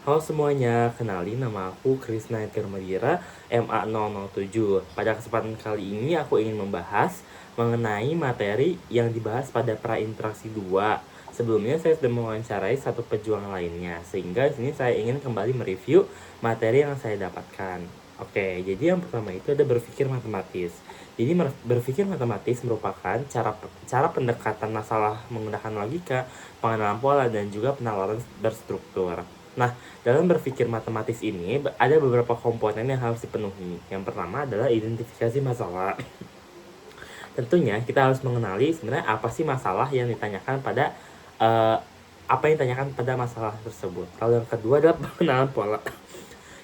Halo semuanya, kenalin nama aku Krisna Tirmadira, MA007. Pada kesempatan kali ini aku ingin membahas mengenai materi yang dibahas pada prainteraksi 2. Sebelumnya saya sudah mewawancarai satu pejuang lainnya, sehingga di sini saya ingin kembali mereview materi yang saya dapatkan. Oke, jadi yang pertama itu ada berpikir matematis. Jadi berpikir matematis merupakan cara pendekatan masalah menggunakan logika, pengenalan pola, dan juga penalaran berstruktur. Nah, dalam berpikir matematis ini ada beberapa komponen yang harus dipenuhi. Yang pertama adalah identifikasi masalah. Tentunya kita harus mengenali sebenarnya apa sih masalah yang ditanyakan pada apa yang ditanyakan pada masalah tersebut. Lalu yang kedua adalah pengenalan pola,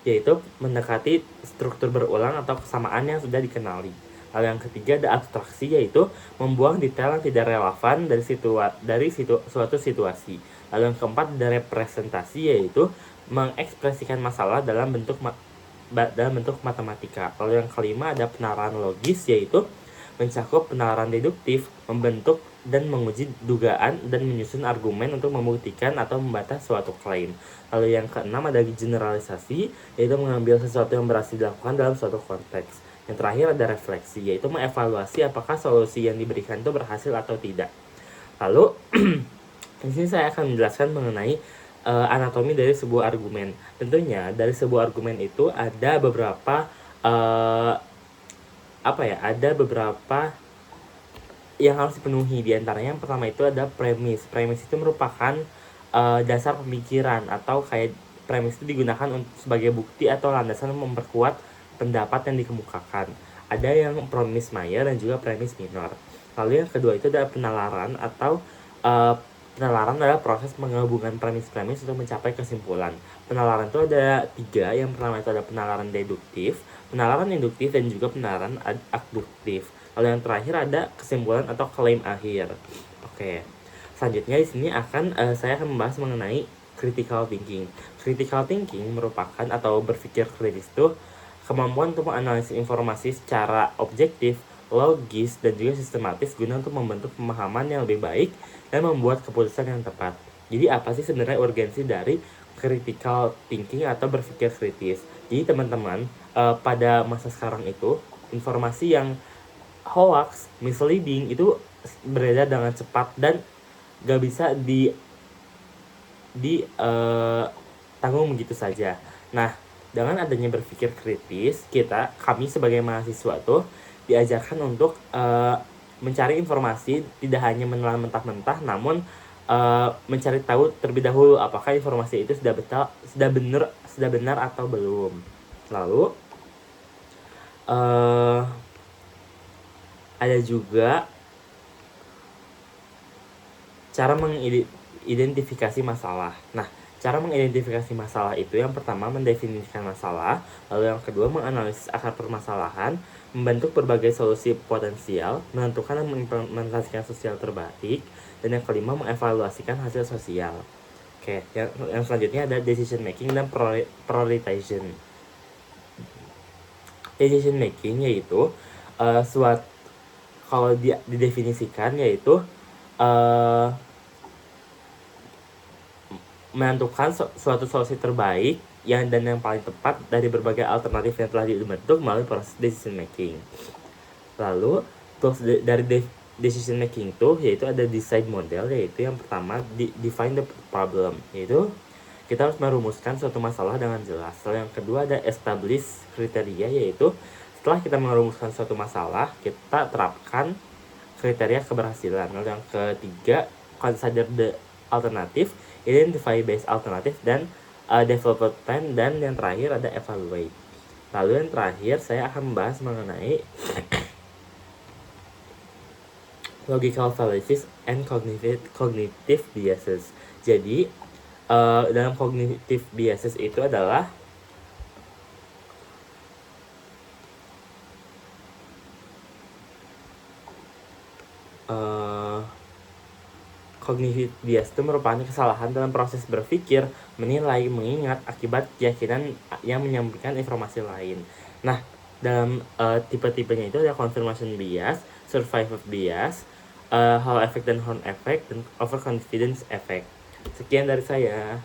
yaitu mendekati struktur berulang atau kesamaan yang sudah dikenali. Lalu yang ketiga ada abstraksi, yaitu membuang detail yang tidak relevan dari suatu situasi. Lalu yang keempat ada representasi, yaitu mengekspresikan masalah dalam bentuk matematika. Lalu yang kelima ada penalaran logis, yaitu mencakup penalaran deduktif, membentuk dan menguji dugaan dan menyusun argumen untuk membuktikan atau membantah suatu klaim. Lalu yang keenam ada generalisasi, yaitu mengambil sesuatu yang berhasil dilakukan dalam suatu konteks. Yang terakhir ada refleksi, yaitu mengevaluasi apakah solusi yang diberikan itu berhasil atau tidak. Lalu di sini saya akan menjelaskan mengenai anatomi dari sebuah argumen. Tentunya dari sebuah argumen itu ada beberapa ada beberapa yang harus dipenuhi. Di antaranya yang pertama itu ada premis. Premis itu merupakan dasar pemikiran, atau kayak premis itu digunakan sebagai bukti atau landasan memperkuat pendapat yang dikemukakan. Ada yang premis mayor dan juga premis minor. Lalu yang kedua itu ada penalaran, atau penalaran adalah proses menggabungkan premis-premis untuk mencapai kesimpulan. Penalaran itu ada 3. Yang pertama itu ada penalaran deduktif, penalaran induktif, dan juga penalaran abduktif. Lalu yang terakhir ada kesimpulan atau klaim akhir. Oke. Selanjutnya di sini saya akan membahas mengenai critical thinking. Critical thinking merupakan atau berpikir kritis itu kemampuan untuk menganalisis informasi secara objektif, logis, dan juga sistematis guna untuk membentuk pemahaman yang lebih baik dan membuat keputusan yang tepat. Jadi apa sih sebenarnya urgensi dari critical thinking atau berpikir kritis? Jadi teman-teman, pada masa sekarang itu informasi yang hoax, misleading itu beredar dengan cepat dan gak bisa tanggung begitu saja. Nah, dengan adanya berpikir kritis, kami sebagai mahasiswa tuh diajarkan untuk mencari informasi, tidak hanya menelan mentah-mentah, namun mencari tahu terlebih dahulu apakah informasi itu sudah benar atau belum. Lalu ada juga cara mengidentifikasi masalah. Nah, cara mengidentifikasi masalah itu yang pertama mendefinisikan masalah, lalu yang kedua menganalisis akar permasalahan, membentuk berbagai solusi potensial, menentukan dan mengimplementasikan sosial terbaik, dan yang kelima mengevaluasikan hasil sosial. Oke, yang selanjutnya ada decision making dan prioritization. Decision making yaitu kalau didefinisikan yaitu menentukan suatu solusi terbaik yang paling tepat dari berbagai alternatif yang telah dibentuk melalui proses decision making. Lalu tools dari decision making itu yaitu ada decide model, yaitu yang pertama define the problem, yaitu kita harus merumuskan suatu masalah dengan jelas. Lalu yang kedua ada establish kriteria, yaitu setelah kita merumuskan suatu masalah, kita terapkan kriteria keberhasilan. Lalu yang ketiga, consider the alternative, identify best alternative, dan develop plan, dan yang terakhir ada evaluate. Lalu yang terakhir saya akan membahas mengenai logical fallacies and cognitive biases. Jadi dalam cognitive biases itu adalah cognitive bias itu merupakan kesalahan dalam proses berpikir, menilai, mengingat akibat keyakinan yang menyampaikan informasi lain. Nah, dalam tipe-tipenya itu ada confirmation bias, survival bias, Hall effect dan horn effect, dan overconfidence effect. Sekian dari saya.